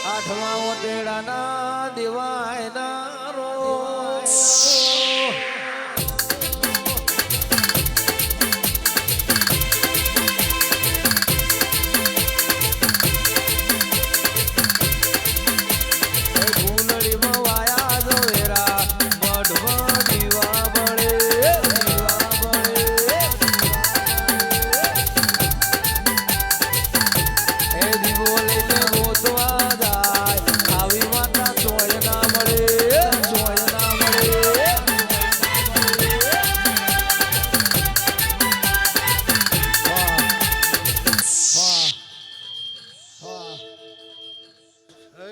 આઠમા ઓટેડાના દિવાયના રો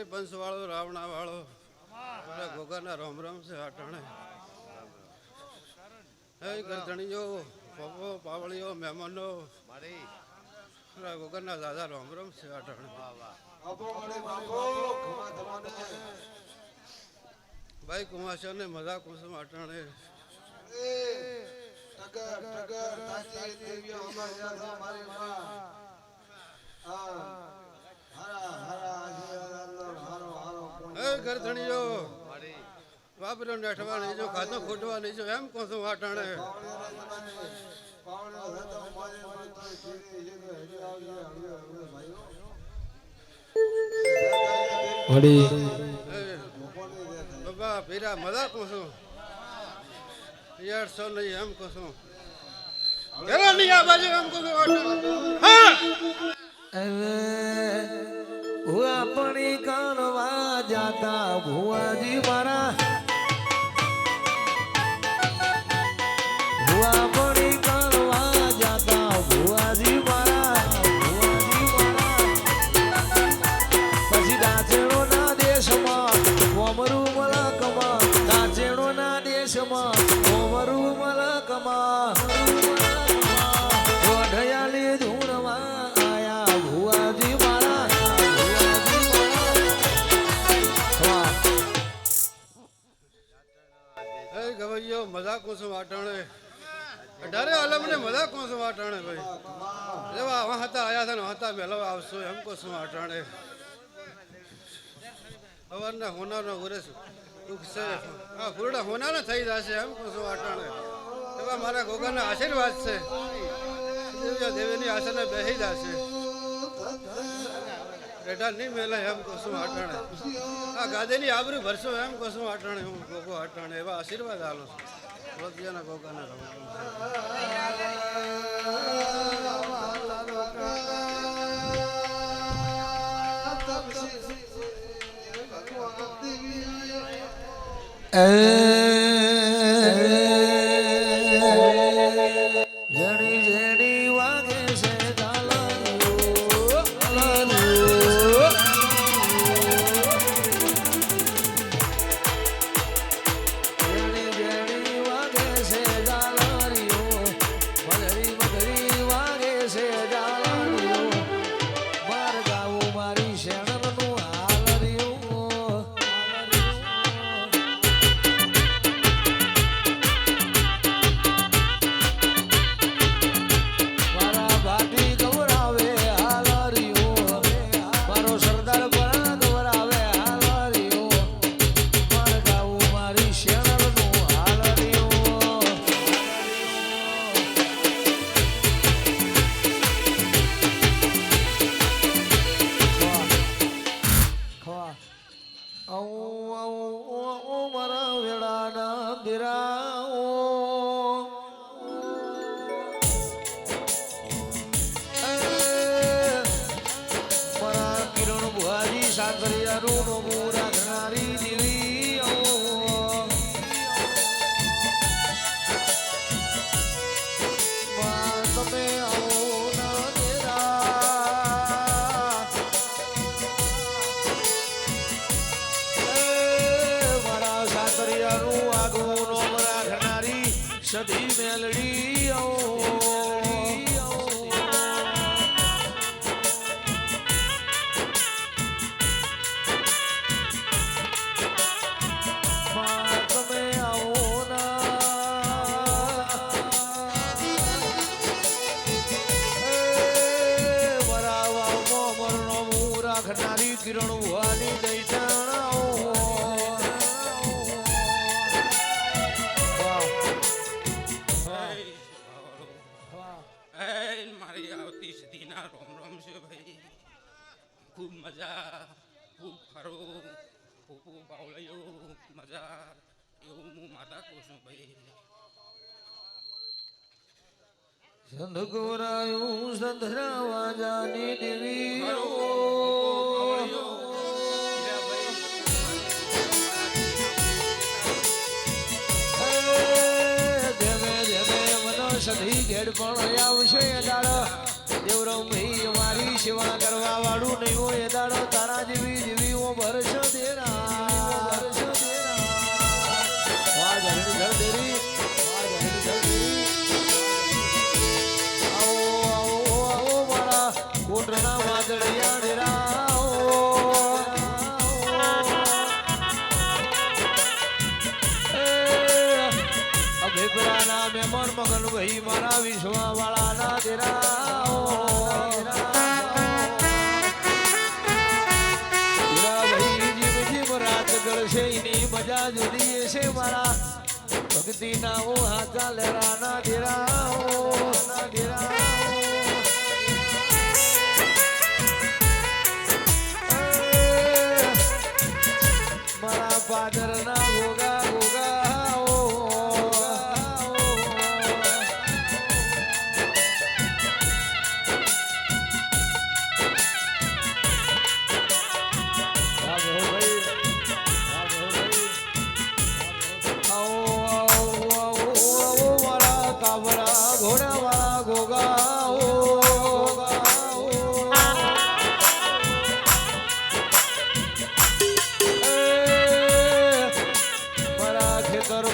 બંસ વાળો રાવણા વાળો ગોગાના રોમ રોમ છે આટાણે ગરધણીઓ પપ્પો પાવળીઓ મહેમાનો ગોગાના દાદા રોમ રોમ છે આટાણે ભાઈ કુમાશા ને મજા કુસુમ આટાણે ગરધણીઓ વાપરો નેઠવા નહીં જો ખાતો ખોટવા નહીં જો એમ કહો છો વાટાણે બાબા પીરા મજા કહો છો 800 નહીં એમ કહો છો નહીં આ બાજુ એમ કહો છો આપણી કાનવા જાતા ભુવાજી મારા આપણી કાનવા જાતા ભુવાજી મારા પછી દાચેડો ના દેશમાં કોમરું મલકમાં દાચેડો ના દેશમાં કોમરું મલકમાં વઢયાલી ધૂણમાં આયા ભુવાજી ગવૈયો મજા કોસો વાટાણે 18 આલમ ને મજા કોસો વાટાણે ભાઈ જેવા આવા હતા આયા હતા ને હતા મેલવા આવશો એમ કોસો વાટાણે અવારના હોનારનો ઉરેસ દુઃખ છે આ ફૂરડા હોનાને થઈ જશે એમ કોસો વાટાણે એવા મારા ગોગાના આશીર્વાદ છે દેવીની આશાને બેસી જશે રેઢા નહીં મેલા એમ કશું આટાણે આ ગાદેની આબરૂ ભરશો એમ કશું આટાણે હું ગોગો આટાણે એવા આશીર્વાદ આલો છું રોજિયાના ગોગાના જણી જણી વાગે છે સધી મેલડી રાખનારી કિરણ ભુવાની દૈતાણાઓ મારી આવતી સદીના રોમ રોમ છે ભાઈ. ખૂબ મજા, ખૂબ ફરો, ખૂબ બાવળ્યો મજા, એવું હું માતા કહું છું ભાઈ. સંત ગોરાયું સંતરા વાજાની દેવી સધી ઘેડ પણ આવશે દાડો દેવરમ ભાઈ અમારી સેવા કરવા વાળું નહીં હોય દાડો તારા જેવી જેવી ઓ ભરશો દેરા ભરશો દેરા વાહ જણ જળ દેરી વાહ જણ જળ દેરી આવો આવો આવો મારા કોટના વાદળિયા દેરા અભિપ્રાના મેમન મગન ભાઈ મારા વિશ્વા વાળા ના દેરા ભાઈ જીવ જીવ રાત ગળશે એની મજા જુદી છે મારા ભક્તિ ના ઓ હાથા લેરા ના દેરા ના દેરા મારા પાદર ના ગોગા ગોગા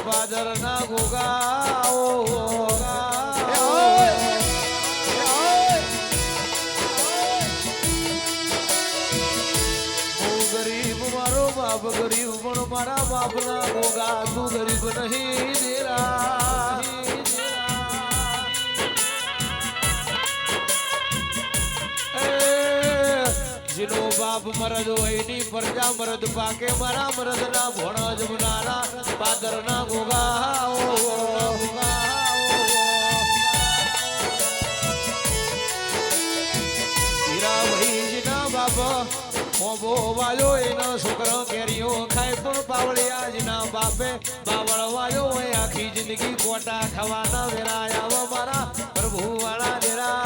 પાદર ના ગોગા ગરીબ મારો બાપ ગરીબ પણ મારા બાપ ના ગોગા તું ગરીબ નહીં દેરા જેનો બાપ મરદ હોય એની પ્રજા મરદ પાકે મારા મરદ ના ભોણ જમનારા પાદર ના ગોગા હીરા ભાઈ ના બાપ મોબો વાયો એનો છોકરો કેરીઓ ખાય પણ પાવળિયા જ ના બાપે બાવળ વાયો હોય આખી જિંદગી કોટા ખાવાના વેરા આવો મારા પ્રભુ વાળા દેરા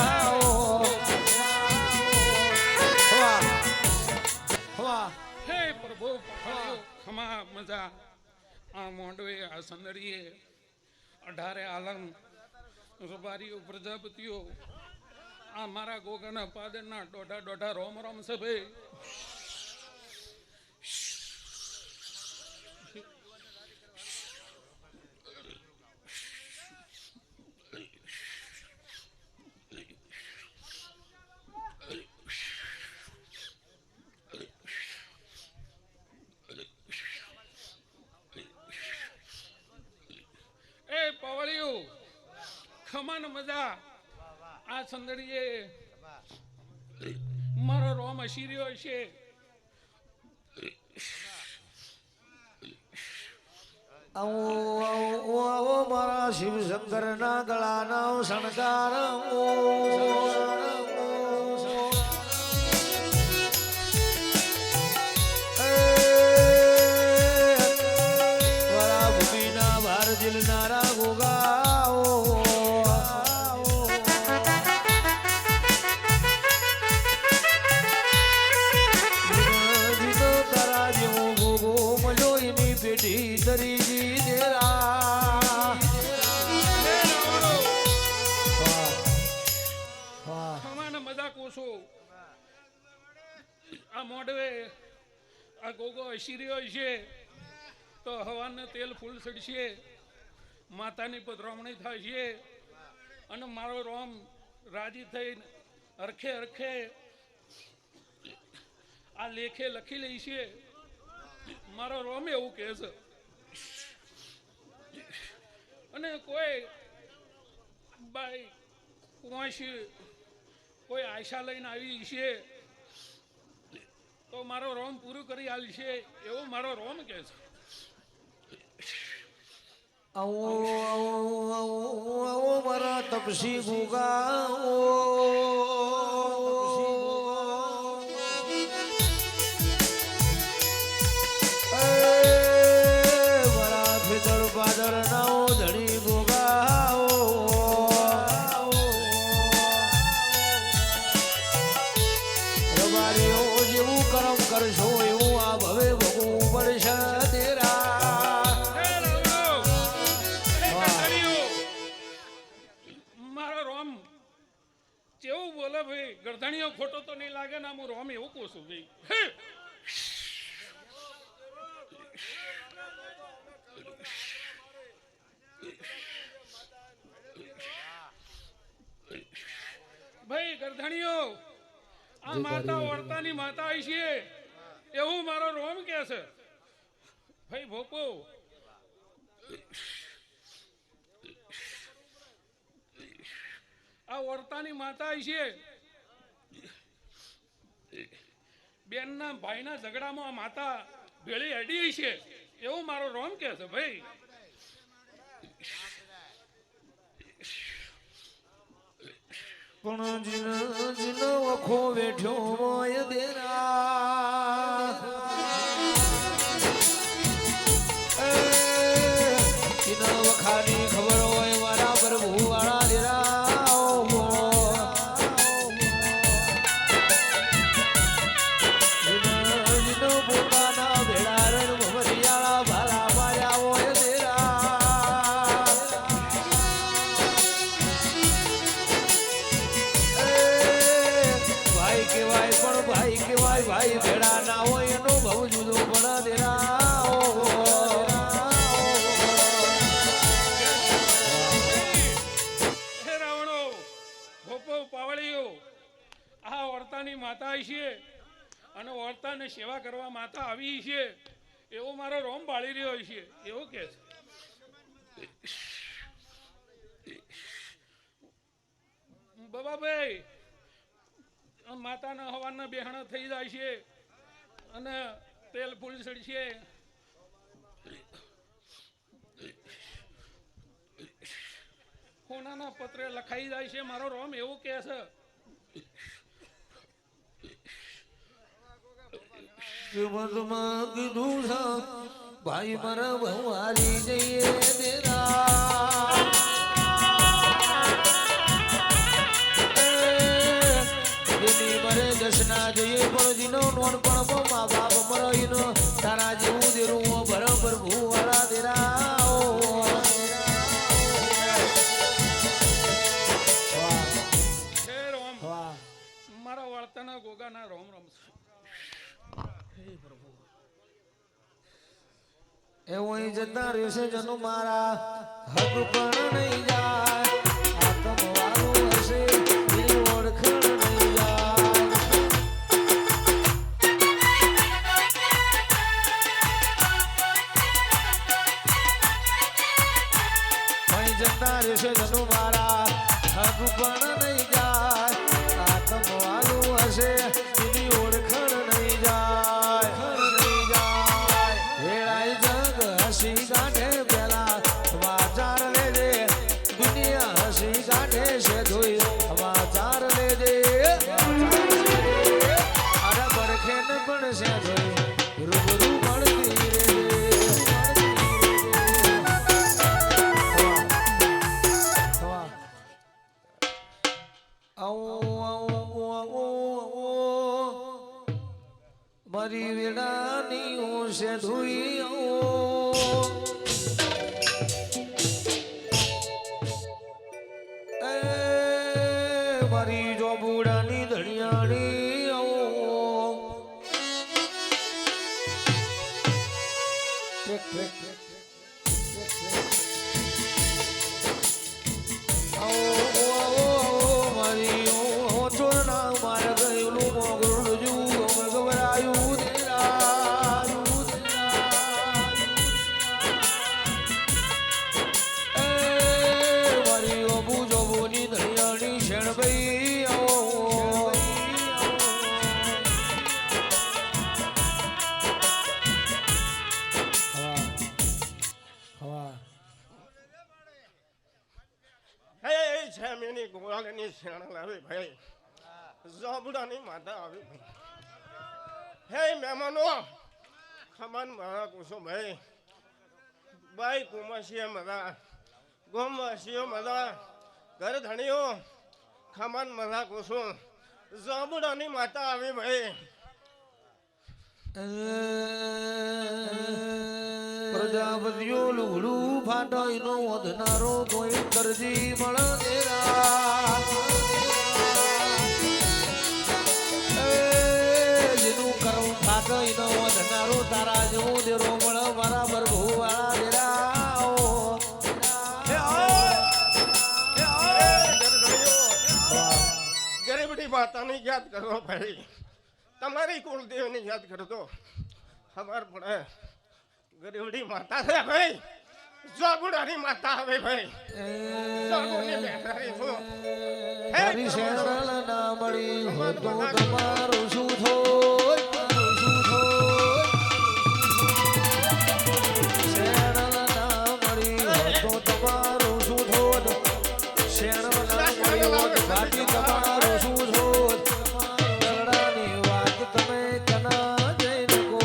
હે પ્રભુ ખમા મજા. આ મોંડવે આ સંદડીએ 18 આલમ રબારીઓ પ્રજાપતિઓ આ મારા ગોગાના પાદરના દોઢા દોઢા રોમ રોમ છે ભાઈ. ખમાન મજા. આ સંદડીએ મારો રોમ હસીર્યો છે. આવો મારા શિવ શંકર ના ગળાના શણગાર મારા ભૂમિના ભાર દિલનારા ગોગા આ મોડવે આ ગોગો હસીર્યો છે તો હવાને તેલ ફૂલ ચડશે, માતાની પધરામણી થશે અને મારો રોમ રાજી થઈને અરખે અરખે આ લેખે લખી લઈ છે. મારો રોમ એવું કહે છે. અને કોઈ બાઈ કોઈ આશા લઈને આવી છે તો મારો રોમ પૂરું કરી આલશે એવો મારો રોમ કે છે. આવો મારા તપસી ગુગા મારા ફિદર પાદર નાઓ ધણી ગુગા રબારીઓ જેવું કરમ કરશો એવું આ ભવે ભોગવું પડશે તેરા. હે રાવણો, અરે ગરધણીઓ, મારો રોમ કેવું બોલે ભાઈ. ગરધણીઓ ખોટો તો નહીં લાગે ને, હું રોમ એવું કહું છું ભાઈ. હે! ભાઈ ગરધણીઓ, આ માતા વર્તાની માતા આવી છે એવું મારો રોમ કે છે. ભાઈ ભોપો, આ વર્તાની માતા આવી છે. બેનના ભાઈના ઝઘડામાં આ માતા ભેળી હેડી છે એવું મારો રોમ કે છે ભાઈ. પણ જીન વખો બેઠ્યો મોય દેરા જીન વખાની ખબર હોય મારા પ્રભુ વાળા દેરા જીન પોતાના ભેળા રણ ભમરિયાળા ભાલા માર્યા હોય દેરા. ભાઈ કેવાય ભાઈ ભેડા ના હોય એનો બહુ જુદો પણ દેરા. હે રાવણો, ભોપો, પાવળીઓ, આ વર્તાની માતા છે અને વર્તાને સેવા કરવા માતા આવી છે એવો મારો રોમ બાળી રહ્યો છે એવું કે છે. બાબાભાઈ, માતાના હવાના બેહણા થઈ જાય છે અને તેલ ફૂલ ચડશે. સોનાના પત્રે લખાઈ જાય છે મારો રોમ એવું કે છે. કિંમતમાં કીધું છે ભાઈ મારા બહુ હારી જઈએ દેરા. મરે દર્શના જોઈએ પણ જીનો નોન પણ મા બાપ મરઈનો તારા જેવું દેરું બરાબર ભૂવાળા દેરા. હે રોમ, મારા વાર્તાના ગોગાના રોમ રોમ છે. હે પ્રભુ, એવું જતા રહેશે જનો મારા હક પણ નહીં જાય. આતમ વાળું હશે એની ઓળખણ નહીં જાય. અહીં જતા રહેશે જનો મારા હક પણ નહીં જાય. આતમ વાળું હશે એની ઓળખણ નહીં જાય. વેળાય જગ હસી ગાંઠે પેલા સમાચાર લેજે. દુનિયા હસી ગાંઠે છે ધોઈ સમાચાર લેજે. અરે બરખે ને પણ છે ધોઈ રૂબરૂ મળતી રેજે. મારી વેડાની ઓશે ધોઈ મારી જોબુડાની ધણિયાણી મારી ચોરના મારે ગયેલું મોગરું જું ગભરાયું દેરા. વાળીની શેણ આવી ભાઈ ઝાબડાની માતા આવી ભાઈ હે મહેમાનો ખમન મારા કુસો ભાઈ બાઈ કુમાસીએ મજા ગોમવાસીઓ મજા ઘર ધણીઓ ખમન મજા કુસો ઝાબડાની માતા આવી ભાઈ પ્રજાપતિઓ લુગડું ફાટોઈનો વધનારો કોઈ દરજી મળ દેરા જેનું કરમ ફાટોઈનો વધનારો તારા જેવું દેરો મળ બરાબર ભૂવાળા દેરા ગરીબડી માતાની યાદ કરો ભાઈ તમારી કુળદેવની યાદ કરતો ખબર પડે ગરીબડી માતા છે ભાઈ ઝાબડાની માતા આવે ભાઈ ઝાબુની બેઠારી છું મારી શેરલ ના મળી હો તો તમારું શું થોય શું થોય શેરલ ના મળી હો તો તમારું શું થોય શેરલ ના મળી હો તો બાકી તમારું શું થોય દરડાની વાત તમે કના જઈને કો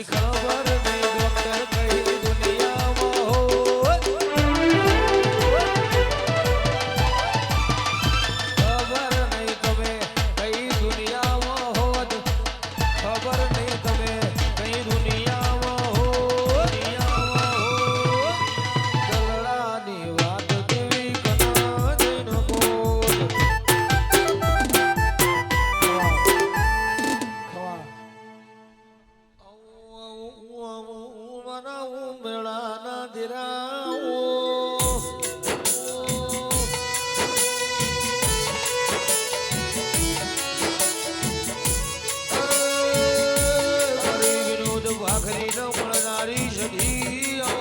ખબર નહીં ડોક્ટર કઈ દુનિયામાં હોય ખબર નહીં તમે કઈ દુનિયામાં હોત ખબર નહીં તમે કઈ દુનિયામાં હો દલડાની વાત કેવી કના જઈને બોલ ખવા મેળાના દિરાઓ વિનોદ ભાખરી ન મળનારી સખીઓ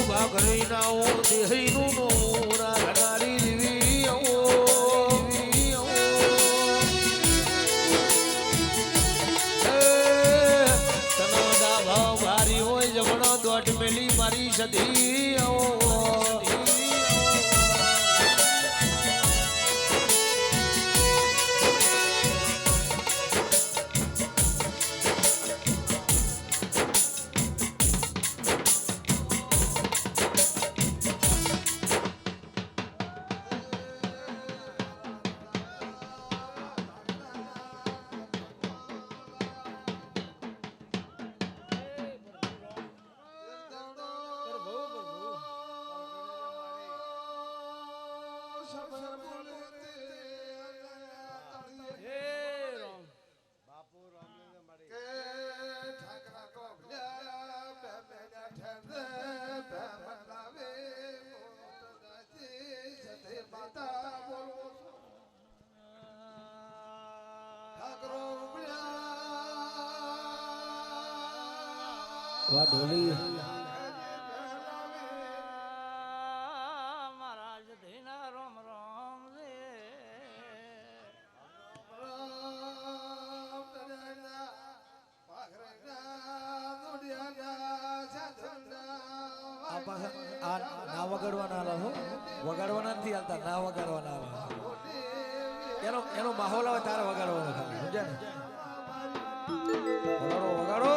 ભાખરી ના દેહરીનું નોરા ઘનારી દેવી તનોદા ભાવ ભારી હોય જમણો દોઢ મેલી મારી સધી વાહ ઢોલી મહારાજ ધીના રોમ રોમ રે આ પાછા આ ના વગાડવાના આલા હો વગાડવાના નથી હાલતા ના વગાડવાના આલા એનો માહોલ આવે તારે વગાડવાનો ખાલી સમજ્યા ને વગાડો વગાડો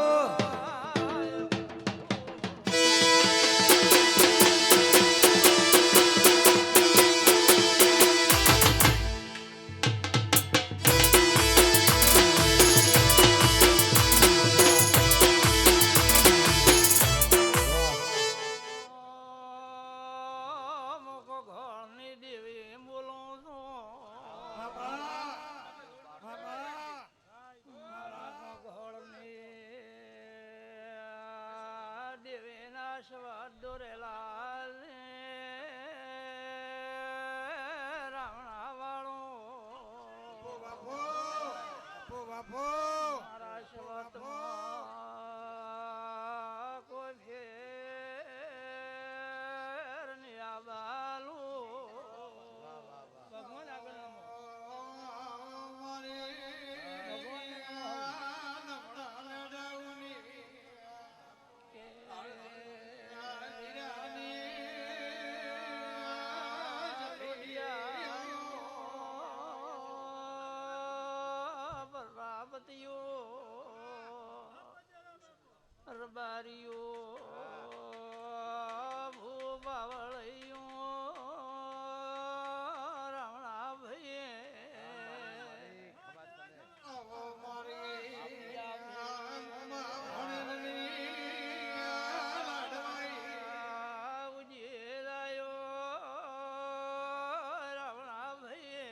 મારા શવા દોરેલા રાવણા વાળો મારા શવતમાં કોઈ ફેર નહીં આવાલું ભગવાન આગળ રબારીઓ ભૂબાવળીઓ રાવણા ભાઈએ ઉજેરાયો રાવણા ભાઈએ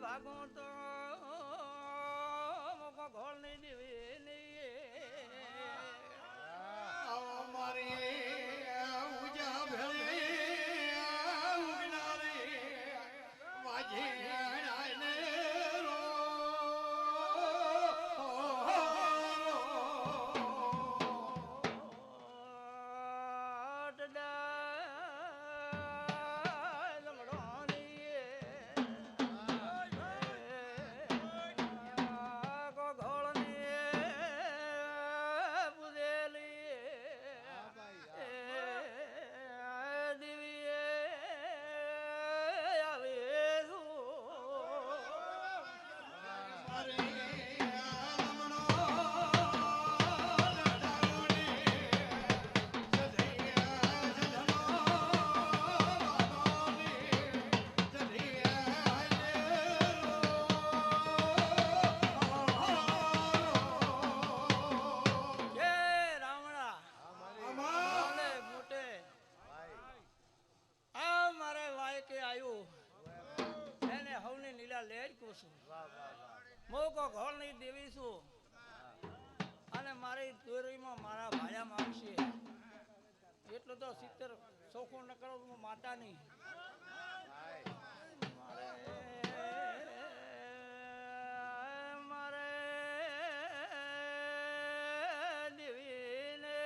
ભાગું તો ઘોળ નહીં દેવી નહીં મારી ઉજા ભેળી ઉગનારી વાજી મોકો ઘોળ નહીં દેવી છું અને મારી દોરીમાં મારા ભાયા માગશે એટલું તો 70 ચોખ્ખું ન કરો માતા નહીં મારે દેવીને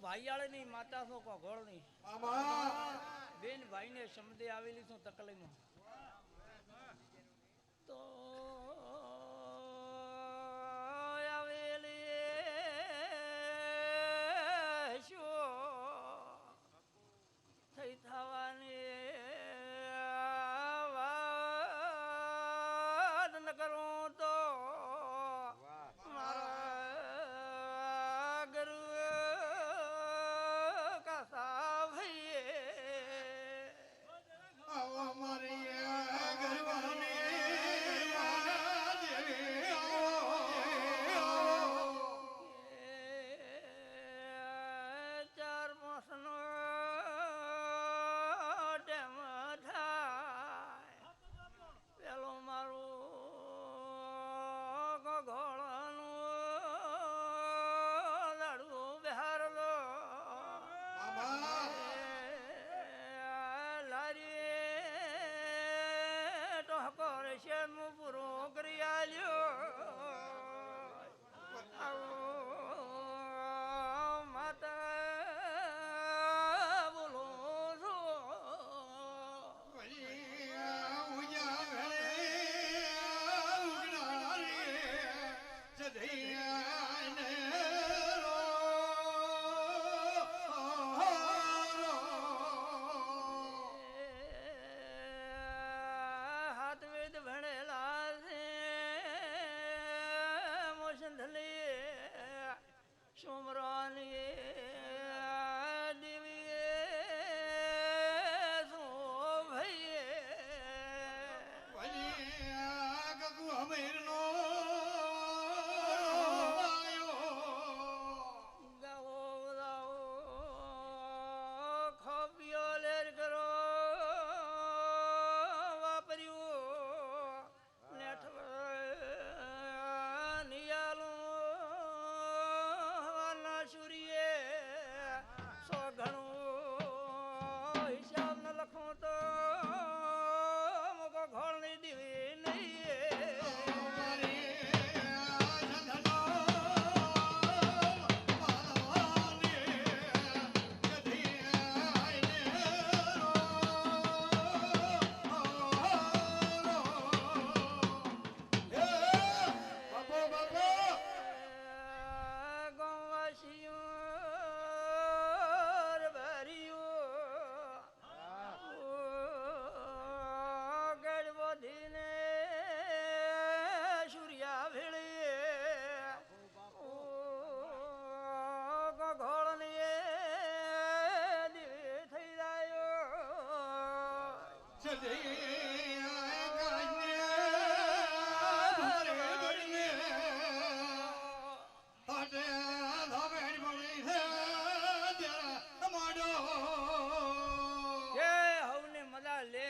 ભાઈયાળીની માતા છો કો ઘોળની બેન ભાઈને સમજે આવેલી છું તકલીફમાં તો આવેલી શું થઈ થવાની વાત ન કરું તો મારા ગુરુ કાસા ભાઈએ ચાર માસનો ટેમ થાય પેલો મારું ઘોડાનું લાડુ બહારલો લારી ટોકો છે હું પૂરો કરી આલ્યો માતા બોલો છો હાથ વેદ ભણેલા છે મોસંધલી સુમરાની દેવીએ શું ભાઈએ ગાઓ ગાઓ ખોપિયો લેર કરો વાપર્યું નેઠ નિયાલું સૂર્ય સો ઘણું હિસાબ ન લખું તો મોકો ઘોળની દીવી નહીં ગોવાશિયો ભર્યો ગઢ બધીને સૂર્યા ભેળીએ ઘોળની દીવે થઈ જાય કે હવને મજા લે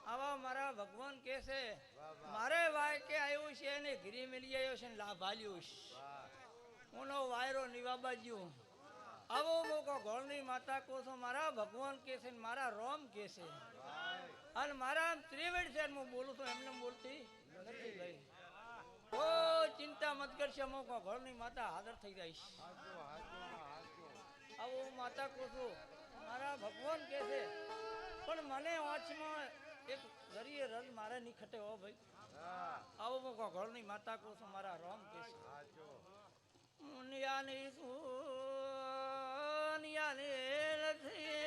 આવા મારા ભગવાન કે છે મારે વાય કે આવ્યું છે એને ઘીરી મેલી આવ્યો છે ને લાભ આલ્યું છે કોનો વાયરો નિવાબાજ્યું આવો મોકો ઘોળની માતા કો છો મારા ભગવાન કે છે ને મારા રોમ કે છે અને મારા ત્રિવેડ છે હું બોલું છું એમને બોલતી નથી ભાઈ ઓ ચિંતા મત કરશે મોકો ઘોળની માતા હાજર થઈ જઈશ આવો માતા કો છું મારા ભગવાન કે છે પણ મને વાંચમાં એક જરીએ રસ મારે નહીં ખટે હો ભાઈ આવો મોકો ઘોળની માતા કો છું મારા રોમ કે છે મુનિયાની સુનિયાની લખી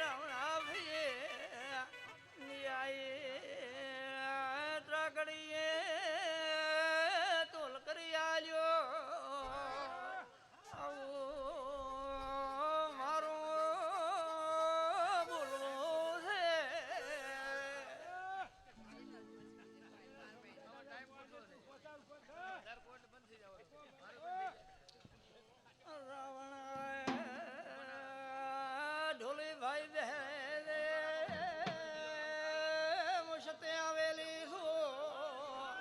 રાવણા ભઈએ નિયાય ત્રાગડીએ તોલ કરી આલ્યો આવું મારું બોલવું છે રાવણ ઢોલી ભાઈ બે મુશતે આવેલી છું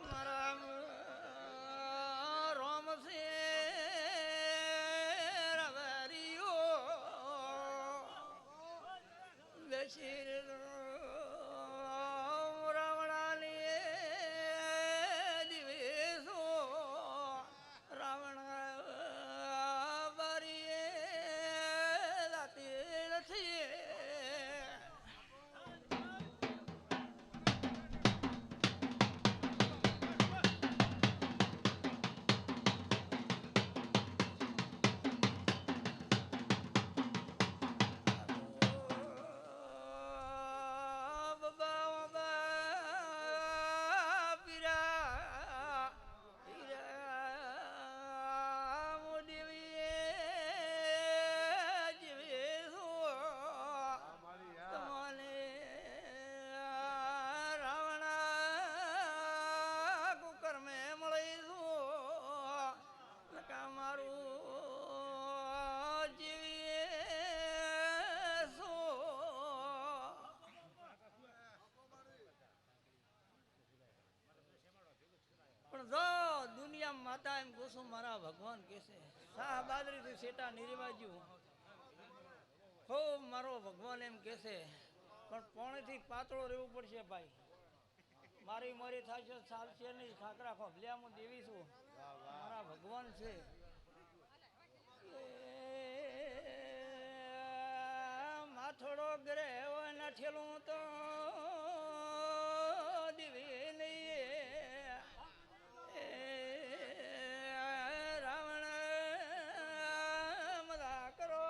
મારા રોમ છે રવરિયો બેસી રાવણાની દિવસો રાવણ છું મારા ભગવાન કહેશે શાહ બાદરીથી શેટા નિર્વાજુ ખૂબ મારો ભગવાન એમ કહેશે પણ પોણેથી પાતળો રહેવું પડશે ભાઈ મારી મરી થશે ચાલશે નહીં ખાકરા ખોભલ્યા હું દેવી છું મારા ભગવાન છે માથોડો ગ્રે હોય ના ઠેલું તો દેવી નહીં રાવણ મજા કરો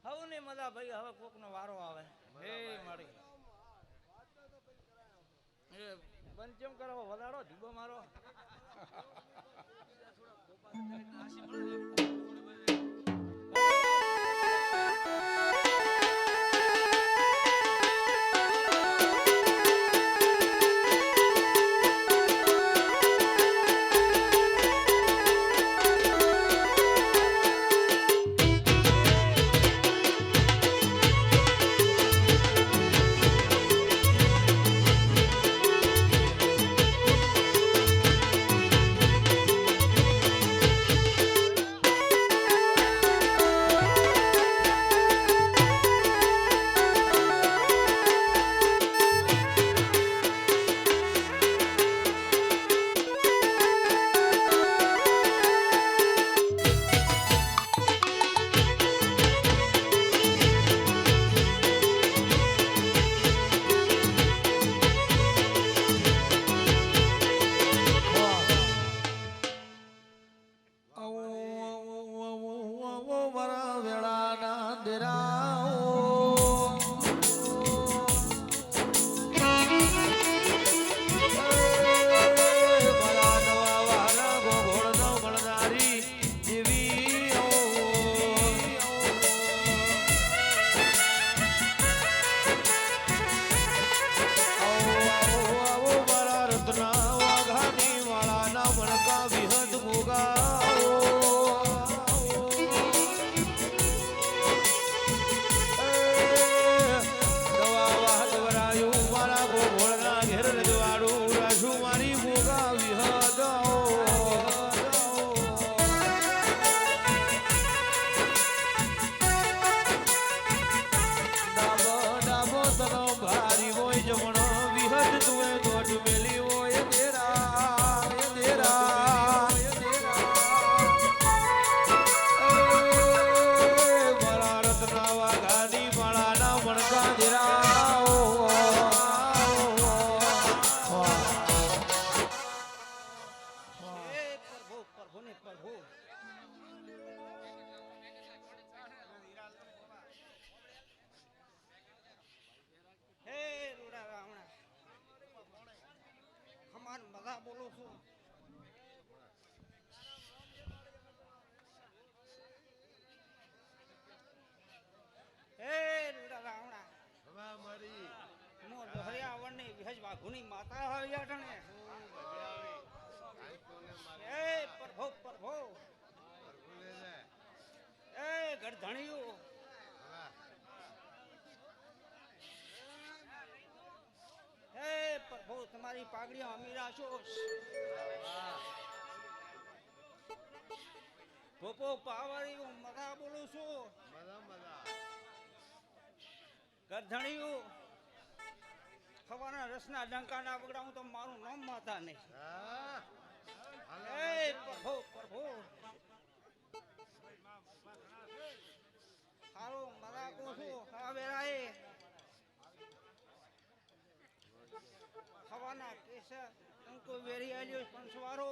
હવે ને મજા ભાઈ હવે કોક નો વારો આવે હે મારી બંચમ કરો વધારો ધીબો મારો મારા વેળાના દેરાઓ મારા નવા વારા ગોગોળનો મળનારી દેવીઓ આવો મારા રત્ના વાઘાની વાળાના મણકા વિહદ મોગાઓ મજા બોલું છું માતા હોય પ્રભુ પ્રભુ એ ગઢધણિયું હે પ્રભુ તમારી પાઘડી અમીરા છો ગોપો પાવારી હું મજા બોલું છું ગઢધણિયું ખવાના રસના ડંકાના બગડાવું તો મારું નામ માતા નહીં હે પ્રભુ પ્રભુ હારું મજા કહું છું હા વેરાએ ખવાના કેસર અંકો વેરી આલ્યો પંચવારો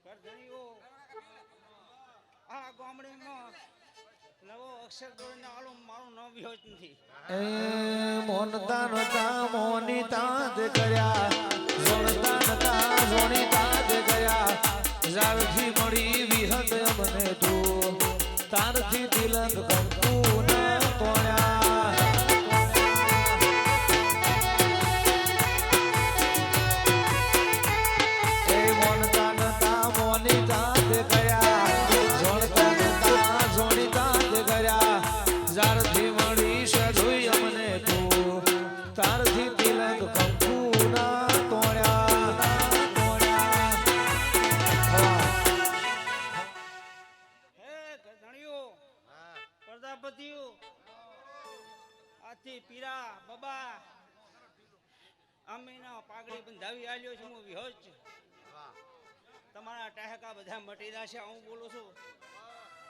ગઢધણીઓ આ ગામડેમાં નવો અક્ષર દોડીને આલો મારું નામ વ્યો જ નથી એ મોનતા નતા મોનિતા જ કર્યા જોણતા નતા જોણીતા જ કર્યા જાળથી મળી વિહદ અમને તું તારથી દિલંગ કંકુ ન તોડ્યા એ મોનતા નતા મોનિતા જ કર્યા જોણતા નતા જોણીતા જ કર્યા આજથી પીરા બાબા અમીના પાઘડી બંધાવી આલ્યો છું હું વિહોજ તમારા ટહેકા બધા મટી જશે હું બોલું છું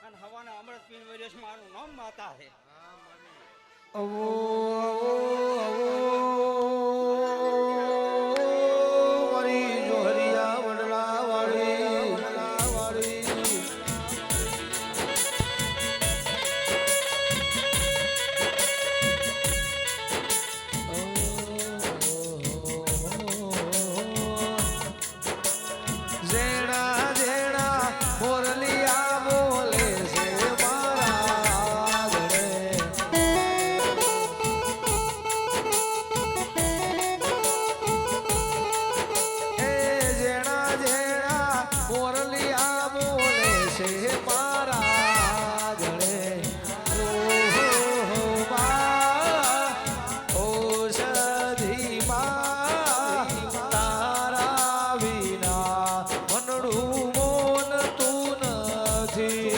અને હવાના અમૃત પીને વર્યો છે મારું નામ માતા છે અવો મારી જોહરિયા વડલા વાળી જેણા જેણા મોરલિયા બોલે છે મારા ઘરે એ જેણા જેણા મોરલિયા બોલે છે મારા ઘરે ઓહો મા ઔષધિ મા તારા વિના મનડું મોન તું નથી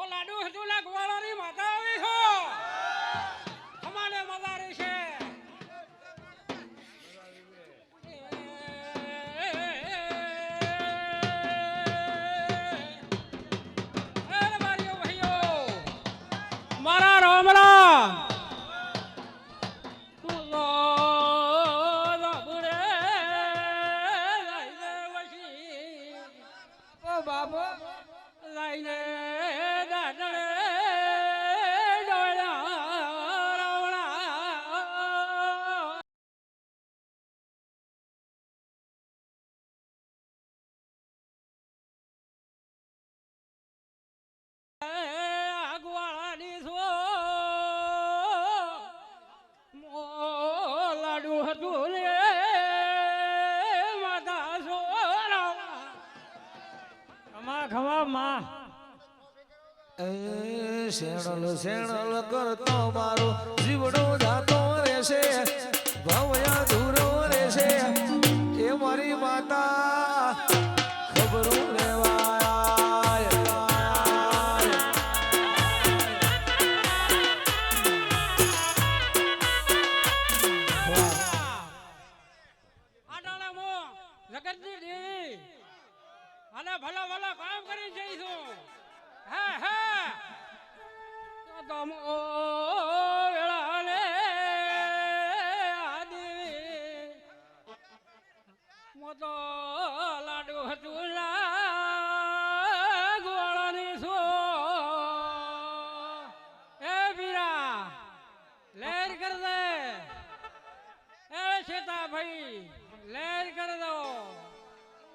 લાડુ હજુ લાગવાળાની માતા આવી છો અમારે મદારી છે મારા રામ રામ બાબો લઈને દાદળે આગવાળાની છો લાડુ હતું ને માતા છો ખમા ખમા માં શેણલ શેણલ કરતો મારો જીવડો જાતો રહેશે ભવયા દૂરો રહેશે એ મારી માતા ખબરું લેવાય જગતની દેવી અને ભલા ભલા કામ કરી જઈશું હા હા તો તમ વેળાને આદિ મોતો લાડુ હતું ગોળાની છો એ પીરા લેર કર દે એ સીતા ભાઈ લેર કર દો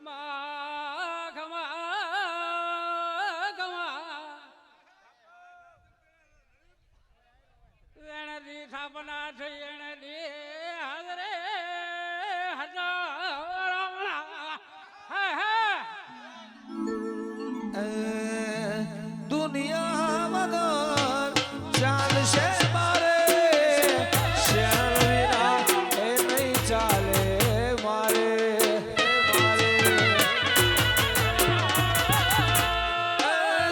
મા ખમા ખમા એણદી થાપના થઈ એણદી હાજરે હજાર હા હા દુનિયા મગર ચાલશે મારે શેણ વિના એ નહીં ચાલે મારે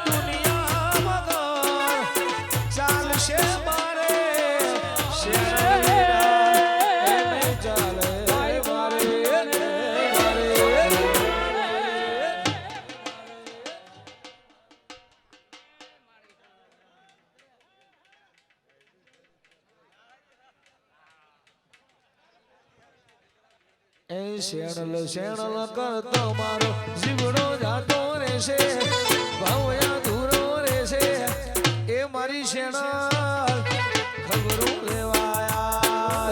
દુનિયા મગર ચાલશે મારે શેણ વિના એ નહીં ચાલે મારે એ શેણલ શેણલ કરતો મારો જીવડો જાતો રહેશે ભાવયા દૂરો રહેશે એ મારી શેણલ ખબરું લેવાયા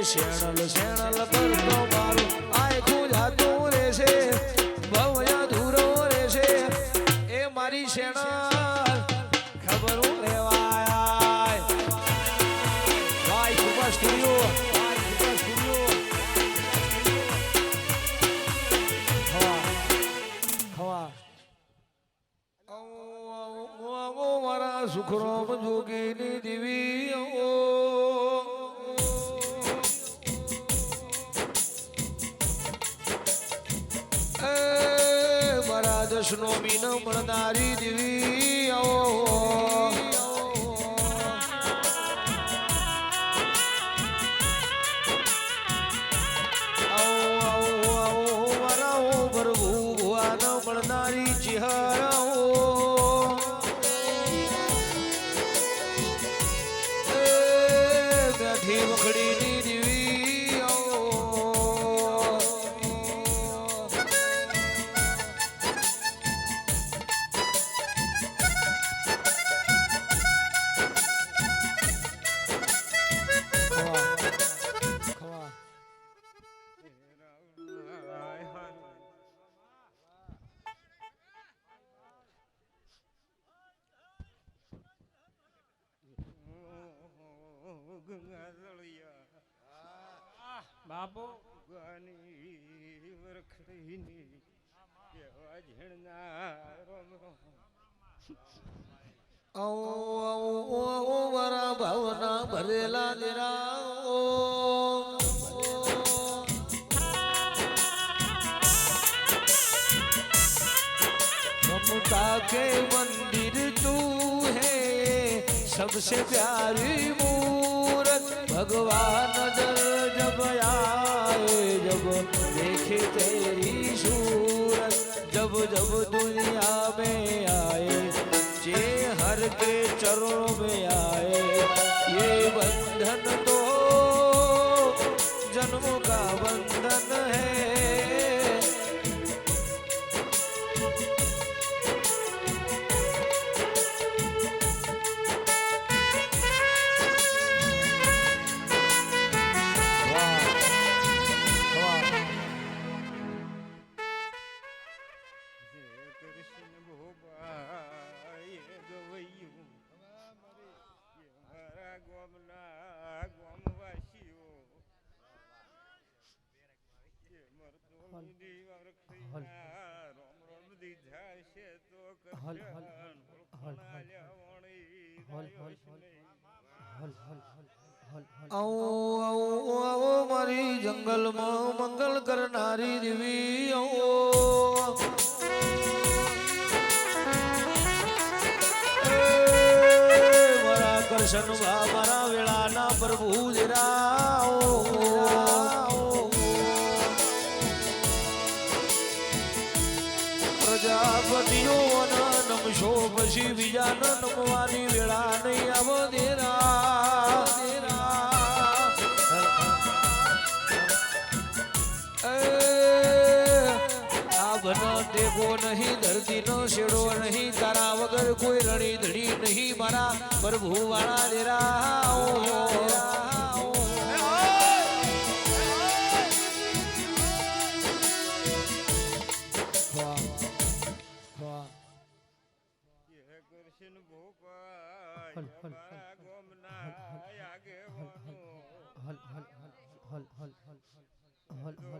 શેણલ શેણલ કરતો મારું આખું જાતું રહેશે ભવ્ય ધૂરો રહેશે એ મારી શેણલ ખબર લેવાય ભાઈ સુપર સ્ટુડિયો મારા સુખરામ જોગીની દેવી મારા દશનો મીન મળનારી દેવી મારા પ્રભુ ભુવાન મળનારી ચિહરા વખડીની દેવી બાપુ ગાની વરખડીની કેવા ઝીણના રોમ રોમ મારા ભાવના ભરેલા દેરા ममता के मंदिर तू है सबसे प्यारी मूरत भगवान नजर जब आए जब देखे तेरी सूरत जब जब दुनिया में आए जे हर के चरणों में आए ये बंधन तो जन्म का बंधन है કૃષ્ણ ભોપાએ ગવૈયું મારા ગામના ગામવાસીઓ મરતો રોમ રોમ દીધા છે તો આવો મારી જંગલમાં મંગલ કરનારી દેવી મારા કરશન મારા વેળાના પ્રભુ પ્રજાપતિઓ નમશો પછી બીજા નમવાની વેળા નહીં આવો દેરા બનો દેખો નહીં ધરતી નો શેડો નહીં તારા વગર કોઈ રણી ધણી નહીં મારા પ્રભુ વાળા દેરા કૃષ્ણ ભોપાય મારા ગામના આગેવાનો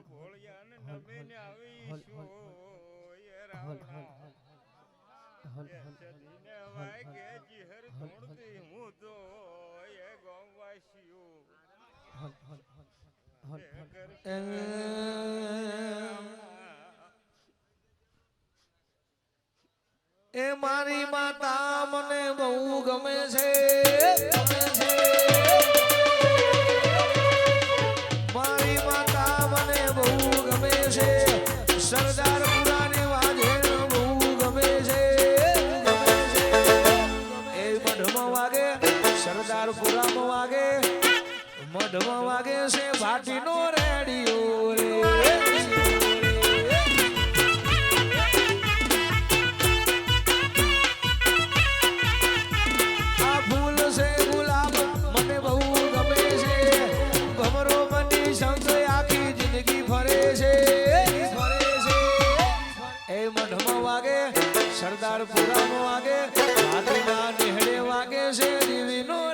ભોળિયાને નમીને આવીશું એ રાવણા વાગે જીહર ધૂણતી હું તો એ ગામવાસીઓ એ મારી માતા મને બહુ ગમે છે મારી માતા મને બહુ ગમે છે સરદાર પુરાની વાજે બહુ ગમે છે એ મઢમાં વાગે સરદાર પુરામાં વાગે મઢમાં વાગે છે ભાટીનો રેડિયો રે મને બહુ ગમે છે ભમરો મને વાગે સરદારપુરામાં વાગે ભાદરવા નેહડે વાગે છે દેવીનો